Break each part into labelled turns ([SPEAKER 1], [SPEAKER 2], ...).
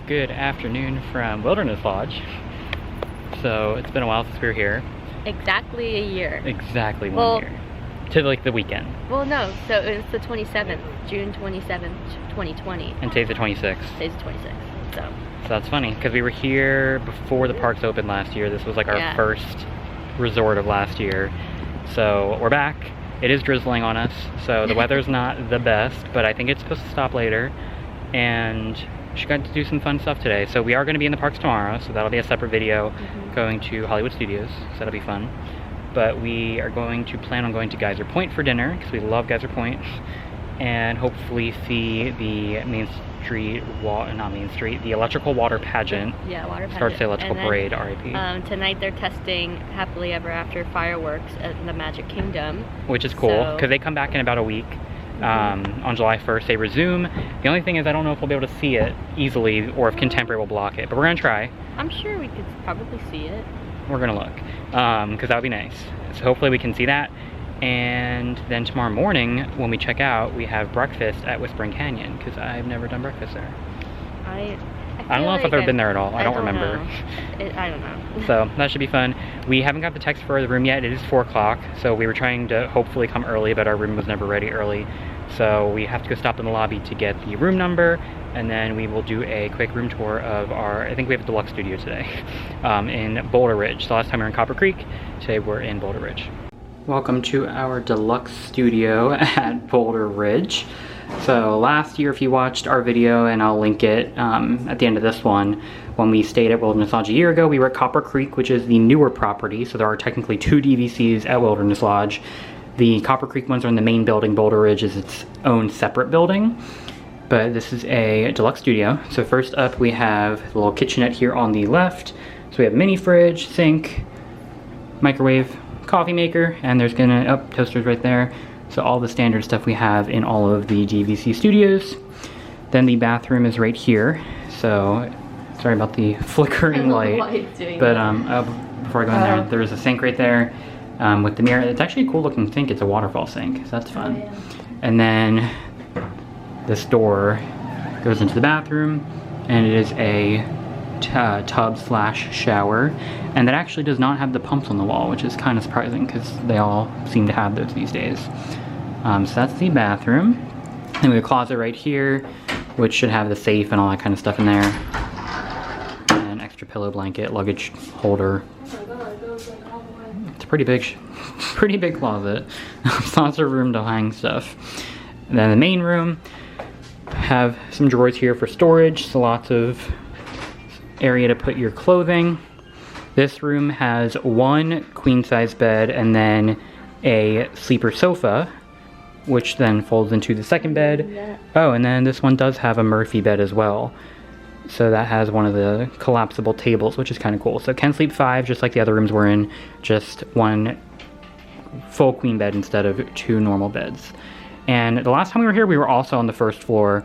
[SPEAKER 1] Good afternoon from Wilderness Lodge. So it's been a while since we were here.
[SPEAKER 2] Exactly a year.
[SPEAKER 1] Exactly one year. To like the weekend.
[SPEAKER 2] Well, no, so it was the 27th, June 27th, 2020.
[SPEAKER 1] And today's the 26th.
[SPEAKER 2] Today's the 26th, so
[SPEAKER 1] that's funny, because we were here before the parks opened last year. This was like our first resort of last year. So we're back. It is drizzling on us, so the weather's not the best, but I think it's supposed to stop later. And she got to do some fun stuff today. So we are going to be in the parks tomorrow, so that'll be a separate video going to Hollywood Studios, so that'll be fun. But we are going to plan on going to Geyser Point for dinner, because we love Geyser Point, and hopefully see the the Electrical Water Pageant.
[SPEAKER 2] Yeah, Water Pageant.
[SPEAKER 1] Starts the Electrical Parade, RIP.
[SPEAKER 2] Tonight they're testing Happily Ever After fireworks at the Magic Kingdom.
[SPEAKER 1] Which is cool, because they come back in about a week. On July 1st they resume. The only thing is I don't know if we'll be able to see it easily or if Contemporary will block it, but we're gonna try.
[SPEAKER 2] I'm sure we could probably see it.
[SPEAKER 1] We're gonna look, because that would be nice. So hopefully we can see that. And then tomorrow morning when we check out, we have breakfast at Whispering Canyon, because I've never done breakfast there.
[SPEAKER 2] I
[SPEAKER 1] don't know if I've ever been there at all. I don't remember.
[SPEAKER 2] I don't know.
[SPEAKER 1] So that should be fun. We haven't got the text for the room yet. It is 4 o'clock, so we were trying to hopefully come early, but our room was never ready early. So we have to go stop in the lobby to get the room number, and then we will do a quick room tour of I think we have a deluxe studio today, in Boulder Ridge. The last time we were in Copper Creek, today we're in Boulder Ridge. Welcome to our deluxe studio at Boulder Ridge. So last year, if you watched our video, and I'll link it at the end of this one, when we stayed at Wilderness Lodge a year ago, we were at Copper Creek, which is the newer property. So there are technically 2 DVCs at Wilderness Lodge. The Copper Creek ones are in the main building. Boulder Ridge is its own separate building. But this is a deluxe studio. So first up, we have the little kitchenette here on the left. So we have mini fridge, sink, microwave, coffee maker, and there's toasters right there. So all the standard stuff we have in all of the DVC studios. Then the bathroom is right here. So sorry about the flickering light. But before I go in there, there's a sink right there with the mirror. It's actually a cool looking sink. It's a waterfall sink, so that's fun. Oh, yeah. And then this door goes into the bathroom, and it is a tub / shower, and that actually does not have the pumps on the wall, which is kind of surprising because they all seem to have those these days. So that's the bathroom. And we have a closet right here, which should have the safe and all that kind of stuff in there. And an extra pillow blanket, luggage holder. It's a pretty big closet. Lots of room to hang stuff. And then the main room, have some drawers here for storage, so lots of area to put your clothing. This room has 1 queen size bed and then a sleeper sofa, which then folds into the second bed. Oh, and then this one does have a Murphy bed as well. So that has one of the collapsible tables, which is kind of cool. So it can sleep 5, just like the other rooms we're in, just 1 full queen bed instead of 2 normal beds. And the last time we were here, we were also on the first floor.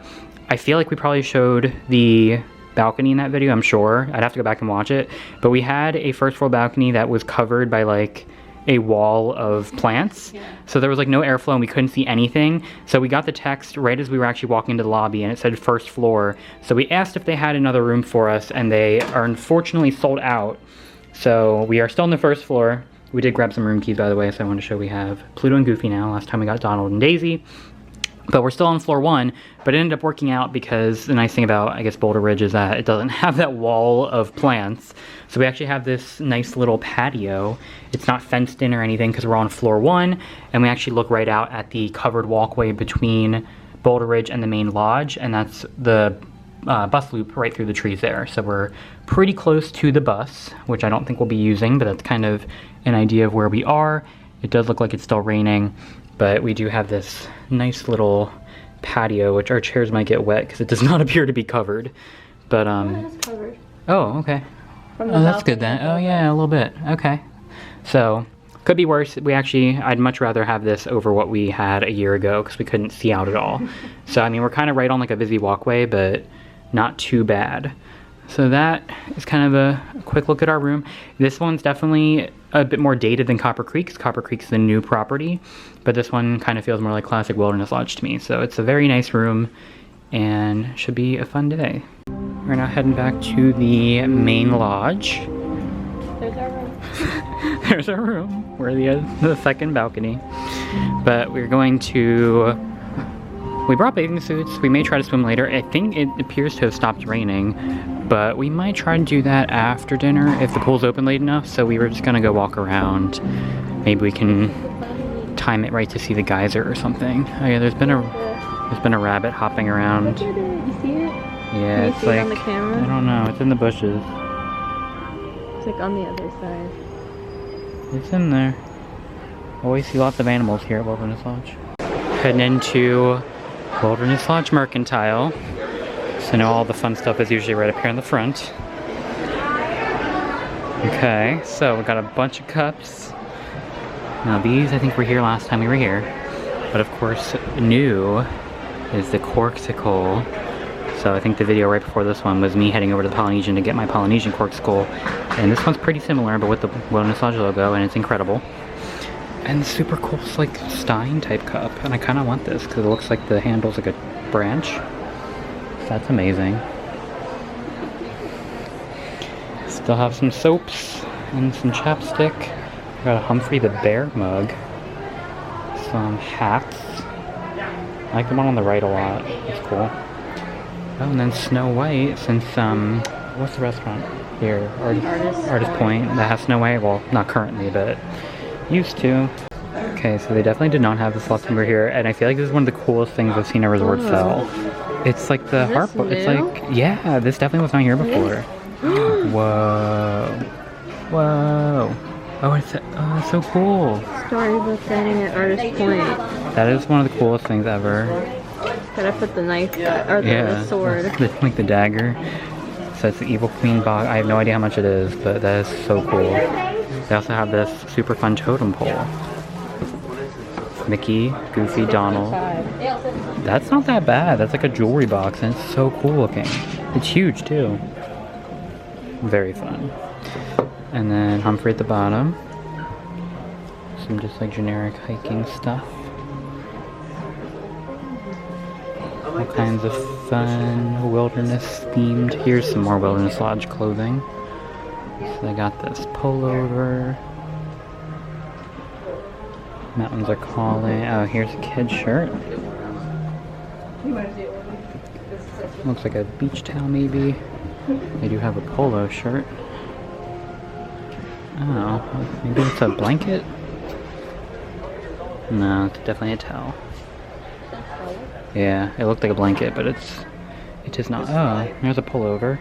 [SPEAKER 1] I feel like we probably showed the balcony in that video, I'm sure. I'd have to go back and watch it. But we had a first floor balcony that was covered by like a wall of plants. Yeah. So there was like no airflow and we couldn't see anything. So we got the text right as we were actually walking into the lobby and it said first floor. So we asked if they had another room for us and they are unfortunately sold out. So we are still on the first floor. We did grab some room keys, by the way, so I want to show we have Pluto and Goofy now. Last time we got Donald and Daisy. But we're still on floor 1, but it ended up working out because the nice thing about, I guess, Boulder Ridge is that it doesn't have that wall of plants. So we actually have this nice little patio. It's not fenced in or anything because we're on floor 1, and we actually look right out at the covered walkway between Boulder Ridge and the main lodge, and that's the bus loop right through the trees there. So we're pretty close to the bus, which I don't think we'll be using, but that's kind of an idea of where we are. It does look like it's still raining, but we do have this nice little patio, which our chairs might get wet because it does not appear to be covered. But
[SPEAKER 2] it's covered.
[SPEAKER 1] Oh, okay. Oh, that's good then. Oh yeah, a little bit. Okay. So could be worse. I'd much rather have this over what we had a year ago because we couldn't see out at all. So I mean, we're kind of right on like a busy walkway, but not too bad. So that is kind of a quick look at our room. This one's definitely a bit more dated than Copper Creek, because Copper Creek's the new property, but this one kind of feels more like classic Wilderness Lodge to me. So it's a very nice room and should be a fun day. All We're now heading back to the main lodge.
[SPEAKER 2] There's our room.
[SPEAKER 1] There's our room. We're the second balcony. But we're going to... We brought bathing suits. We may try to swim later. I think it appears to have stopped raining, but we might try to do that after dinner if the pool's open late enough. So we were just gonna go walk around. Maybe we can time it right to see the geyser or something. Oh yeah, there's been a rabbit hopping around.
[SPEAKER 2] Look at it. You see it?
[SPEAKER 1] Yeah,
[SPEAKER 2] Can you
[SPEAKER 1] it's
[SPEAKER 2] see
[SPEAKER 1] like,
[SPEAKER 2] it on the camera?
[SPEAKER 1] I don't know, it's in the bushes.
[SPEAKER 2] It's like on the other side.
[SPEAKER 1] It's in there. Always see lots of animals here at Wilderness Lodge. Heading into Wilderness Lodge Mercantile. So now all the fun stuff is usually right up here in the front. Okay, so we got a bunch of cups. Now these I think were here last time we were here. But of course, new is the corksicle. So I think the video right before this one was me heading over to the Polynesian to get my Polynesian corksicle. And this one's pretty similar, but with the Wilderness Lodge logo, and it's incredible. And super cool, it's like Stein type cup. And I kind of want this because it looks like the handle's like a branch. So that's amazing. Still have some soaps and some chapstick. Got a Humphrey the Bear mug. Some hats. I like the one on the right a lot. It's cool. Oh, and then Snow White, since what's the restaurant here? Artist Point that has Snow White. Well, not currently, but used to. Okay, so they definitely did not have this last time we were here, and I feel like this is one of the coolest things I've seen a resort sell. It's like the harp. It's like, yeah, this definitely was not here before. Whoa. Whoa. Oh, it's so cool.
[SPEAKER 2] Storybook standing at Artist Point.
[SPEAKER 1] That is one of the coolest things ever.
[SPEAKER 2] Gotta put the knife or the sword.
[SPEAKER 1] Like the dagger. So it's the Evil Queen box. I have no idea how much it is, but that is so cool. They also have this super fun totem pole. Mickey, Goofy, Donald. That's not that bad. That's like a jewelry box, and it's so cool looking. It's huge too. Very fun. And then Humphrey at the bottom. Some just like generic hiking stuff. All kinds of fun wilderness themed. Here's some more Wilderness Lodge clothing. So they got this pullover. Mountains are calling. Oh, here's a kid's shirt. Looks like a beach towel maybe. They do have a polo shirt. Oh, maybe it's a blanket? No, it's definitely a towel. Yeah, it looked like a blanket, but it is not. Oh, there's a pullover.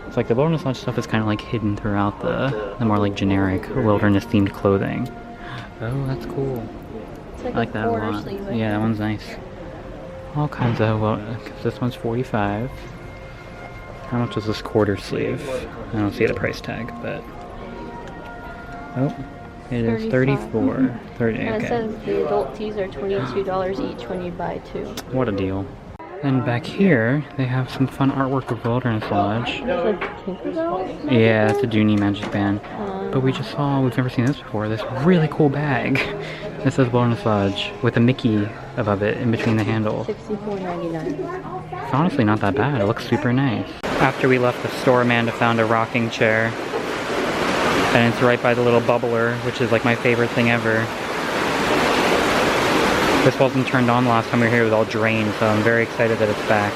[SPEAKER 1] It's like the Wilderness Lodge stuff is kind of like hidden throughout the more like generic wilderness themed clothing. Oh, that's cool.
[SPEAKER 2] It's like
[SPEAKER 1] I like that a lot. Yeah, that one's nice. All kinds of, well, this one's $45. How much is this quarter sleeve? I don't see the price tag, but... Oh, it is $34. 30,
[SPEAKER 2] and
[SPEAKER 1] okay.
[SPEAKER 2] it says the adult tees are $22 each when you buy 2.
[SPEAKER 1] What a deal. And back here, they have some fun artwork of Wilderness Lodge.
[SPEAKER 2] Like Tinkerbell?
[SPEAKER 1] Yeah, it's a Dooney Magic Band. But we just saw, we've never seen this before, this really cool bag. This says Wilderness Lodge with a Mickey above it in between the handle.
[SPEAKER 2] $64.99.
[SPEAKER 1] It's honestly not that bad. It looks super nice. After we left the store, Amanda found a rocking chair. And it's right by the little bubbler, which is like my favorite thing ever. This wasn't turned on the last time we were here, it was all drained, so I'm very excited that it's back.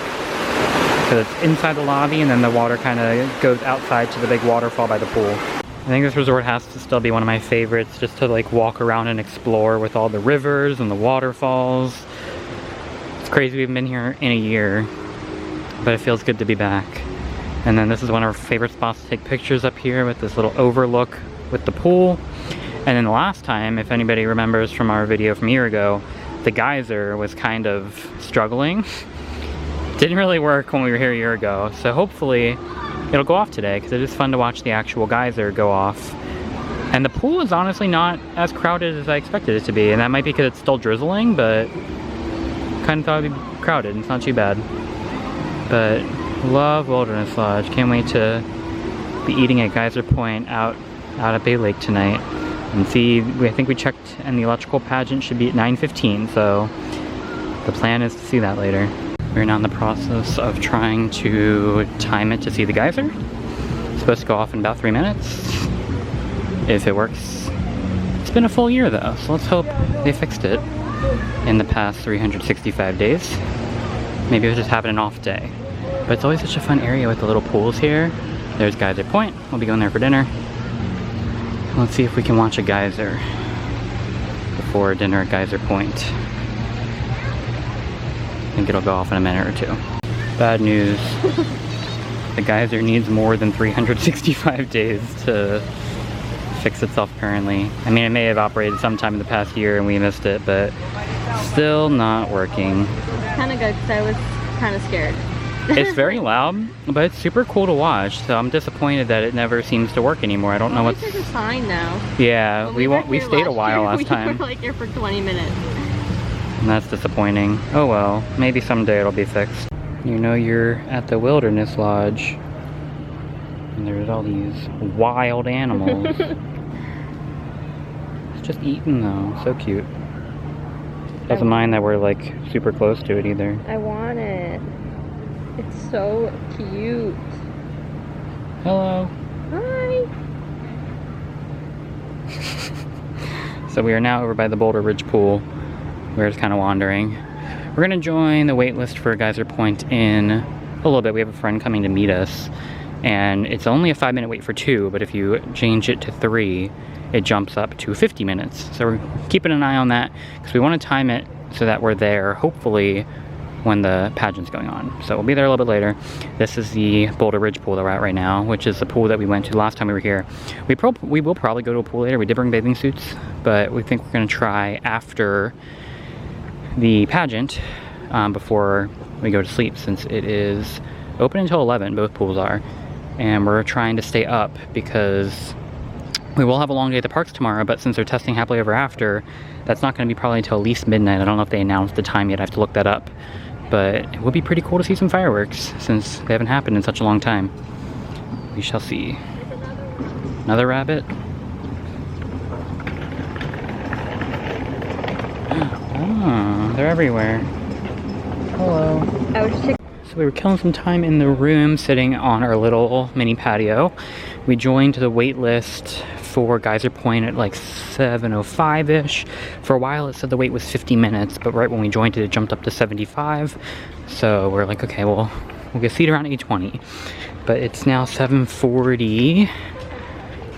[SPEAKER 1] Because it's inside the lobby and then the water kind of goes outside to the big waterfall by the pool. I think this resort has to still be one of my favorites, just to like walk around and explore with all the rivers and the waterfalls. It's crazy we haven't been here in a year, but it feels good to be back. And then this is one of our favorite spots to take pictures up here with this little overlook with the pool. And then the last time, if anybody remembers from our video from a year ago, the geyser was kind of struggling. Didn't really work when we were here a year ago, so hopefully it'll go off today because it is fun to watch the actual geyser go off. And the pool is honestly not as crowded as I expected it to be, and that might be because it's still drizzling, but kind of thought it'd be crowded. It's not too bad. But love Wilderness Lodge. Can't wait to be eating at Geyser Point out at Bay Lake tonight. And see, I think we checked, and the electrical pageant should be at 9:15, so the plan is to see that later. We're now in the process of trying to time it to see the geyser. It's supposed to go off in about 3 minutes, if it works. It's been a full year though, so let's hope they fixed it in the past 365 days. Maybe it was just having an off day. But it's always such a fun area with the little pools here. There's Geyser Point. We'll be going there for dinner. Let's see if we can watch a geyser before dinner at Geyser Point. I think it'll go off in a minute or two. Bad news. The geyser needs more than 365 days to fix itself currently. I mean, it may have operated sometime in the past year and we missed it, but still not working.
[SPEAKER 2] Kind of good because I was kind of scared.
[SPEAKER 1] It's very loud, but it's super cool to watch, so I'm disappointed that it never seems to work anymore. I don't know what's...
[SPEAKER 2] There's a sign now.
[SPEAKER 1] Yeah, we stayed a while last time.
[SPEAKER 2] We were like here for 20 minutes.
[SPEAKER 1] And that's disappointing. Oh well, maybe someday it'll be fixed. You know you're at the Wilderness Lodge, and there's all these wild animals. It's just eating though, so cute. Doesn't mind that we're like super close to it either.
[SPEAKER 2] I want it. It's so cute.
[SPEAKER 1] Hello.
[SPEAKER 2] Hi.
[SPEAKER 1] So we are now over by the Boulder Ridge pool. We're just kind of wandering. We're gonna join the wait list for Geyser Point in a little bit. We have a friend coming to meet us, and it's only a 5-minute wait for 2, but if you change it to 3, it jumps up to 50 minutes. So we're keeping an eye on that because we want to time it so that we're there, hopefully, when the pageant's going on. So we'll be there a little bit later. This is the Boulder Ridge pool that we're at right now, which is the pool that we went to last time we were here. We will probably go to a pool later. We did bring bathing suits, but we think we're gonna try after the pageant before we go to sleep, since it is open until 11, both pools are. And we're trying to stay up because we will have a long day at the parks tomorrow, but since they're testing happily ever after, that's not gonna be probably until at least midnight. I don't know if they announced the time yet, I have to look that up. But it would be pretty cool to see some fireworks since they haven't happened in such a long time. We shall see. Another rabbit? Oh, they're everywhere. Hello. So we were killing some time in the room sitting on our little mini patio. We joined the wait list for Geyser Point at like 7:05-ish. For a while it said the wait was 50 minutes, but right when we joined it, it jumped up to 75. So we're like, okay, well, we'll get a seat around 8:20. But it's now 7:40,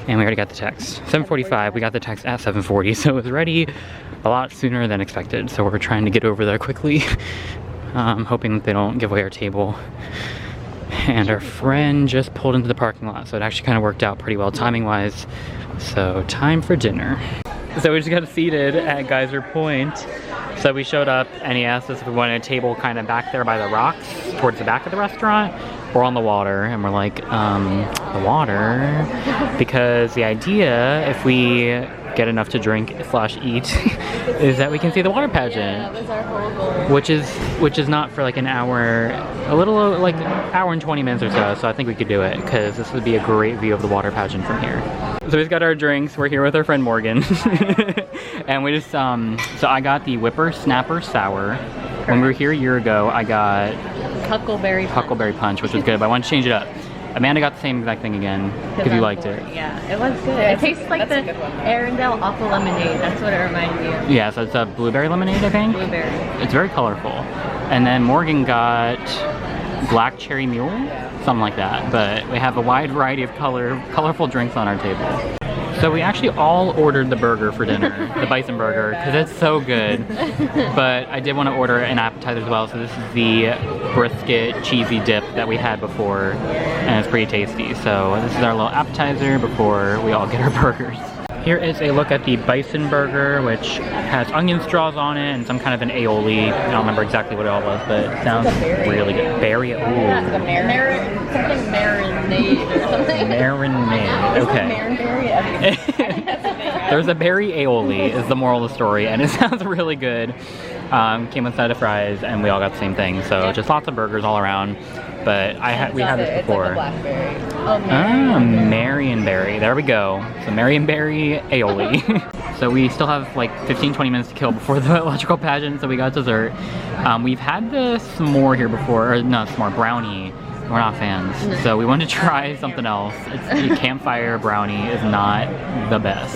[SPEAKER 1] and we already got the text. 7:45, we got the text at 7:40, so it was ready a lot sooner than expected. So we're trying to get over there quickly, hoping that they don't give away our table. And our friend just pulled into the parking lot, so it actually kind of worked out pretty well timing-wise. So time for dinner. So we just got seated at Geyser Point. So we showed up and he asked us if we wanted a table kind of back there by the rocks towards the back of the restaurant or on the water. And we're like, the water. Because the idea, if we get enough to drink / eat, is that we can see the water pageant.
[SPEAKER 2] Yeah, that was our whole goal.
[SPEAKER 1] Which is not for like an hour, a little like hour and 20 minutes or so. So I think we could do it because this would be a great view of the water pageant from here. So we've got our drinks. We're here with our friend Morgan. And we just, so I got the Whipper Snapper Sour. Correct. When we were here a year ago, I got
[SPEAKER 2] Huckleberry
[SPEAKER 1] Punch, which was good, but I wanted to change it up. Amanda got the same exact thing again because you liked it.
[SPEAKER 2] Yeah, it was good. It tastes like the Arendelle Aqua Lemonade. That's what it reminded me of.
[SPEAKER 1] Yeah, so it's a blueberry lemonade, I think.
[SPEAKER 2] Blueberry.
[SPEAKER 1] It's very colorful. And then Morgan got Black Cherry Mule, something like that. But we have a wide variety of colorful drinks on our table. So we actually all ordered the burger for dinner, the Bison Burger, because it's so good. But I did want to order an appetizer as well, so this is the Brisket Cheesy Dip that we had before, and it's pretty tasty. So this is our little appetizer before we all get our burgers. Here is a look at the Bison Burger, which has onion straws on it and some kind of an aioli. I don't remember exactly what it all was, but it sounds really good. Berry, ooh.
[SPEAKER 2] Yeah, it's something marinade or something.
[SPEAKER 1] Marinade, okay. There's a berry aioli is the moral of the story, and it sounds really good. Came with a side of fries, and we all got the same thing. So just lots of burgers all around. But we had this before.
[SPEAKER 2] It's like a blackberry.
[SPEAKER 1] Marionberry. There we go. So Marionberry aioli. So we still have like 15-20 minutes to kill before the electrical pageant, so we got dessert. We've had the s'more here before, or no, s'more, brownie. We're not fans, so we wanted to try something else. It's campfire brownie is not the best.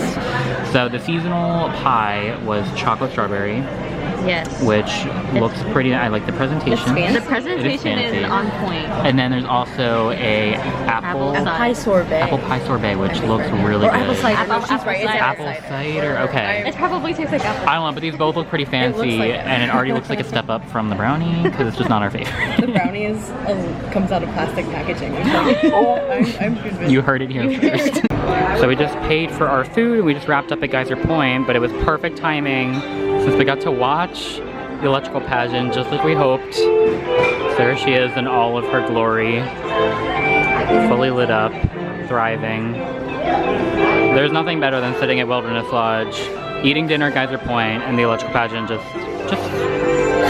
[SPEAKER 1] So the seasonal pie was chocolate strawberry.
[SPEAKER 2] Yes.
[SPEAKER 1] Which looks pretty. I like the presentation.
[SPEAKER 2] The presentation is on point.
[SPEAKER 1] And then there's also a apple
[SPEAKER 2] pie sorbet.
[SPEAKER 1] Apple pie sorbet, which looks really good.
[SPEAKER 2] Apple cider.
[SPEAKER 1] Apple cider. Okay.
[SPEAKER 2] It probably tastes like apple.
[SPEAKER 1] I don't know, but these both look pretty fancy, and it already looks like a step up from the brownie because it's just not our favorite.
[SPEAKER 3] The brownie comes out of plastic packaging. I'm convinced.
[SPEAKER 1] You heard it here first. So we just paid for our food and we just wrapped up at Geyser Point, but it was perfect timing since we got to watch the electrical pageant just like we hoped. So there she is in all of her glory, fully lit up, thriving. There's nothing better than sitting at Wilderness Lodge, eating dinner at Geyser Point, and the electrical pageant just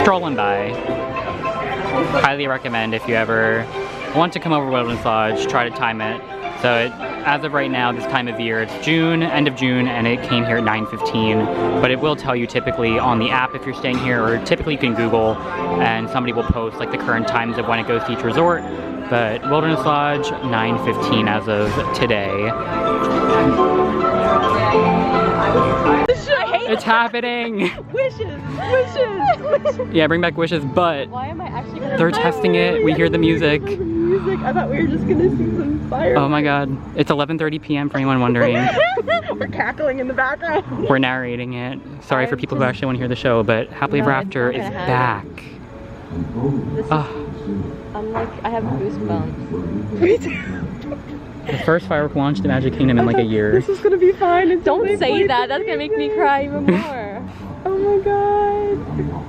[SPEAKER 1] strolling by. Highly recommend if you ever want to come over to Wilderness Lodge, try to time it. So as of right now, this time of year, it's June, end of June, and it came here at 9:15. But it will tell you typically on the app if you're staying here, or typically you can Google, and somebody will post like the current times of when it goes to each resort. But Wilderness Lodge, 9:15 as of today. It's happening!
[SPEAKER 3] Wishes!
[SPEAKER 1] Yeah, bring back wishes, but
[SPEAKER 3] Why am I actually gonna
[SPEAKER 1] they're testing it. We hear the music.
[SPEAKER 3] I thought we were just gonna see some fire.
[SPEAKER 1] Oh my god. It's 11:30 p.m. for anyone wondering.
[SPEAKER 3] We're cackling in the background.
[SPEAKER 1] We're narrating it. Sorry for people who actually want to hear the show, but Happily Ever After is back.
[SPEAKER 2] I'm like, I have goosebumps.
[SPEAKER 3] Me too.
[SPEAKER 1] The first firework launched in Magic Kingdom in like a year.
[SPEAKER 3] This is gonna be fine.
[SPEAKER 2] Don't say that. That's gonna make me cry even more.
[SPEAKER 3] Oh my god.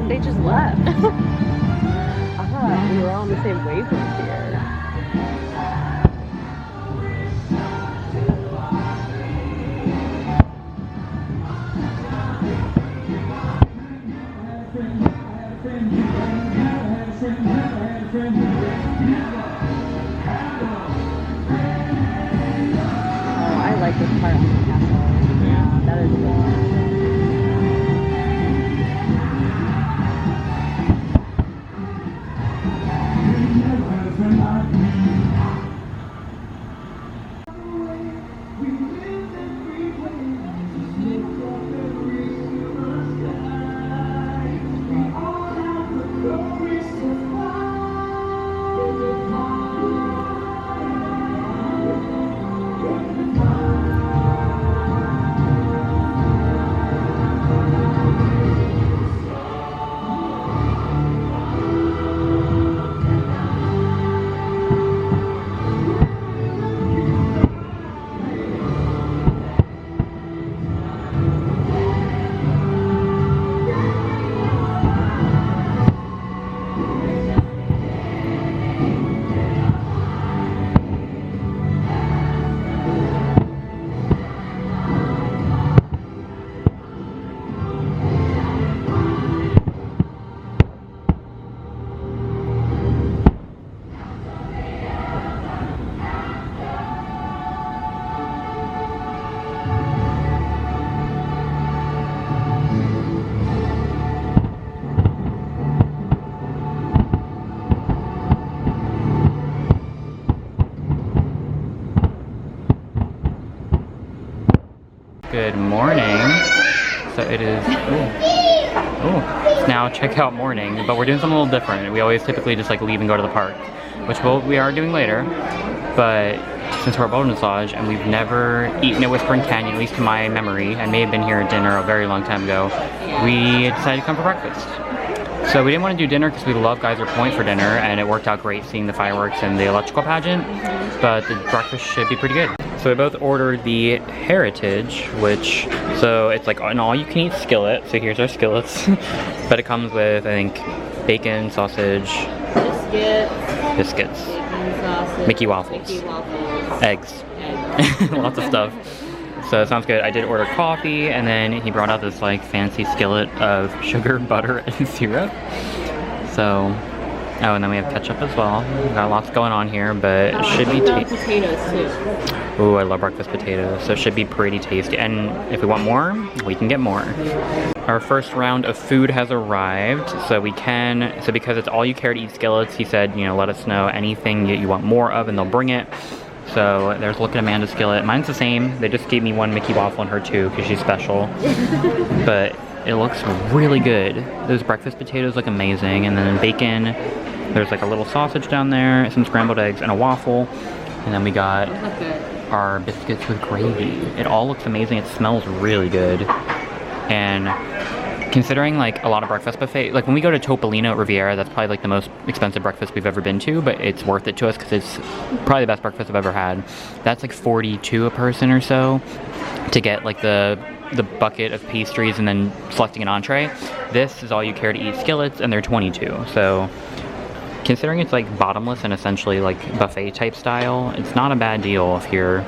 [SPEAKER 2] They just left.
[SPEAKER 3] I thought we were all on the same wavelength here. Oh, I like this part on the castle. Yeah, that is good.
[SPEAKER 1] Good morning. So it is, oh, now checkout morning, but we're doing something a little different. We always typically just like leave and go to the park, which we are doing later. But since we're at Boulder Ridge and we've never eaten at Whispering Canyon, at least to my memory, I may have been here at dinner a very long time ago, we decided to come for breakfast. So we didn't want to do dinner because we love Geyser Point for dinner, and it worked out great seeing the fireworks and the electrical pageant, but the breakfast should be pretty good. So we both ordered the Heritage, which, so it's like an all-you-can-eat skillet, so here's our skillets, but it comes with, I think, bacon, sausage, biscuits,
[SPEAKER 2] bacon, sausage,
[SPEAKER 1] Mickey waffles, eggs. Lots of stuff. So it sounds good. I did order coffee, and then he brought out this like fancy skillet of sugar, butter, and syrup. So, oh, and then we have ketchup as well. We've got lots going on here, but it should be tasty.
[SPEAKER 2] Potatoes too.
[SPEAKER 1] Ooh, I love breakfast potatoes, so it should be pretty tasty. And if we want more, we can get more. Our first round of food has arrived, so we can, so because it's all you care to eat skillets, he said, you know, let us know anything that you want more of and they'll bring it. So there's Look at Amanda's skillet. Mine's the same. They just gave me one Mickey waffle and her too because she's special. But it looks really good. Those breakfast potatoes look amazing. And then bacon, there's like a little sausage down there, some scrambled eggs, and a waffle. And then we got our biscuits with gravy. It all looks amazing. It smells really good. And considering like a lot of breakfast buffet, like when we go to Topolino at Riviera, that's probably like the most expensive breakfast we've ever been to, but it's worth it to us because it's probably the best breakfast I've ever had. That's like $42 a person or so to get like the bucket of pastries and then selecting an entree. This is all you care to eat skillets, and they're $22. So considering it's like bottomless and essentially like buffet type style, it's not a bad deal if you're,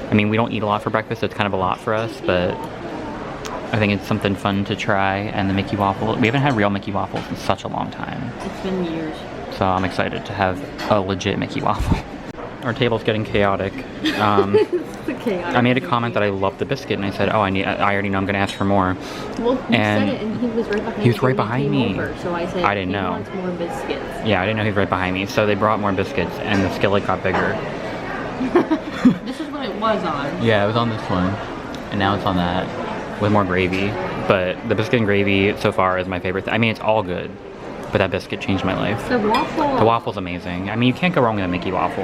[SPEAKER 1] I mean, we don't eat a lot for breakfast, so it's kind of a lot for us, but I think it's something fun to try. And the Mickey waffle, we haven't had real Mickey waffles in such a long time.
[SPEAKER 2] It's been years.
[SPEAKER 1] So I'm excited to have a legit Mickey waffle. Our table's getting chaotic. I made a comment that I love the biscuit, and I said, oh, I already know I'm gonna ask for more.
[SPEAKER 2] Well, you said it, and he was right behind me.
[SPEAKER 1] He was right behind me.
[SPEAKER 2] Over, so I said,
[SPEAKER 1] I didn't know.
[SPEAKER 2] He wants more biscuits.
[SPEAKER 1] Yeah, I didn't know he was right behind me. So they brought more biscuits, and the skillet got bigger.
[SPEAKER 2] This is what it was on.
[SPEAKER 1] Yeah, it was on this one, and now it's on that with more gravy. But the biscuit and gravy so far is my favorite thing. I mean, it's all good, but that biscuit changed my life.
[SPEAKER 2] The waffle.
[SPEAKER 1] The waffle's amazing. I mean, you can't go wrong with a Mickey waffle,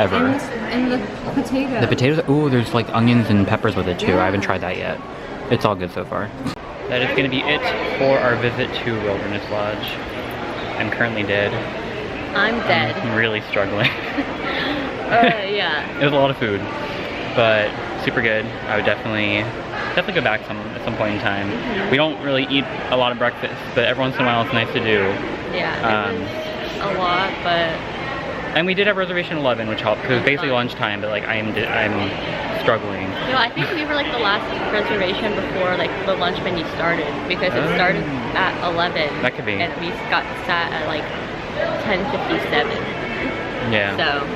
[SPEAKER 1] ever.
[SPEAKER 2] And the potato.
[SPEAKER 1] The potatoes, ooh, there's like onions and peppers with it too. I haven't tried that yet. It's all good so far. That is gonna be it for our visit to Wilderness Lodge. I'm currently dead.
[SPEAKER 2] I'm dead.
[SPEAKER 1] I'm really struggling.
[SPEAKER 2] Yeah.
[SPEAKER 1] It was a lot of food, but super good. I would definitely go back at some point in time. We don't really eat a lot of breakfast, but every once in a while it's nice to do.
[SPEAKER 2] Yeah, it was a lot, but...
[SPEAKER 1] And we did have reservation 11, which helped, because it was basically lunchtime, but like I'm struggling.
[SPEAKER 2] You know, I think we were like the last reservation before like the lunch menu started, because it started at 11.
[SPEAKER 1] That could be.
[SPEAKER 2] And we got sat at like 10:57.
[SPEAKER 1] Yeah.
[SPEAKER 2] So.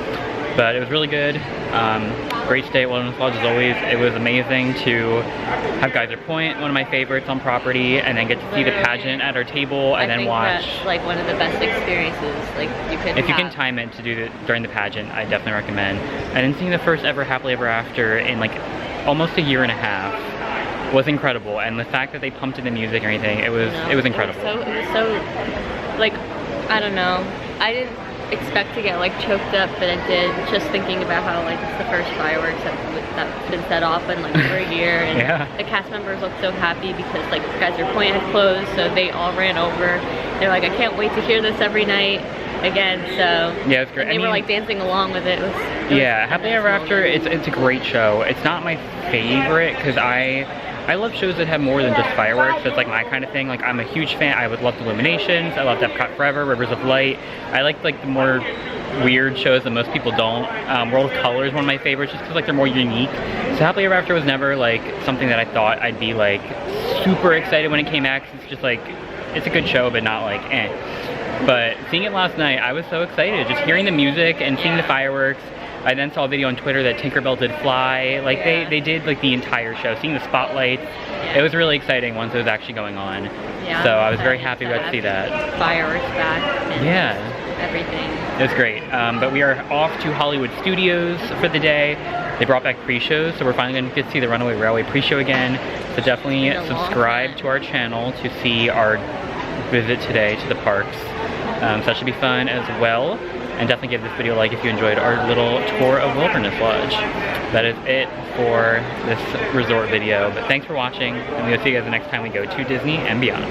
[SPEAKER 1] But it was really good. Great stay at Wilderness Lodge as always. It was amazing to have Geyser Point, one of my favorites on property, and then get to see the pageant at our table, and then watch.
[SPEAKER 2] That's like one of the best experiences like you could
[SPEAKER 1] If you can time it to do it during the pageant, I definitely recommend. And then seeing the first ever Happily Ever After in like almost a year and a half was incredible. And the fact that they pumped in the music and everything, it was incredible.
[SPEAKER 2] It was so like, I don't know. I didn't expect to get like choked up, but it did, just thinking about how like it's the first fireworks that's been set off in like over a year, and the cast members looked so happy because like Geyser Point had closed, so they all ran over. They're like, I can't wait to hear this every night again. So
[SPEAKER 1] yeah, it's great.
[SPEAKER 2] And they were like dancing along with it. It was
[SPEAKER 1] Happily Ever After, it's a great show. It's not my favorite because I love shows that have more than just fireworks. It's like my kind of thing. Like I'm a huge fan. I would love the Illuminations. I love Epcot Forever, Rivers of Light. I like the more weird shows that most people don't. World of Color is one of my favorites just because like they're more unique. So Happily Ever After was never like something that I thought I'd be like super excited when it came out. It's just like, it's a good show, but not like eh. But seeing it last night, I was so excited. Just hearing the music and seeing the fireworks. I then saw a video on Twitter that Tinkerbell did fly. Like they did like the entire show, seeing the spotlights. It was really exciting once it was actually going on. Yeah, so I was very happy we got to see that.
[SPEAKER 2] Fireworks back. And everything.
[SPEAKER 1] It was great. But we are off to Hollywood Studios for the day. They brought back pre-shows, so we're finally going to get to see the Runaway Railway pre-show again. So definitely subscribe to our channel to see our visit today to the parks. So that should be fun as well. And definitely give this video a like if you enjoyed our little tour of Wilderness Lodge. That is it for this resort video. But thanks for watching, and we'll see you guys the next time we go to Disney and beyond.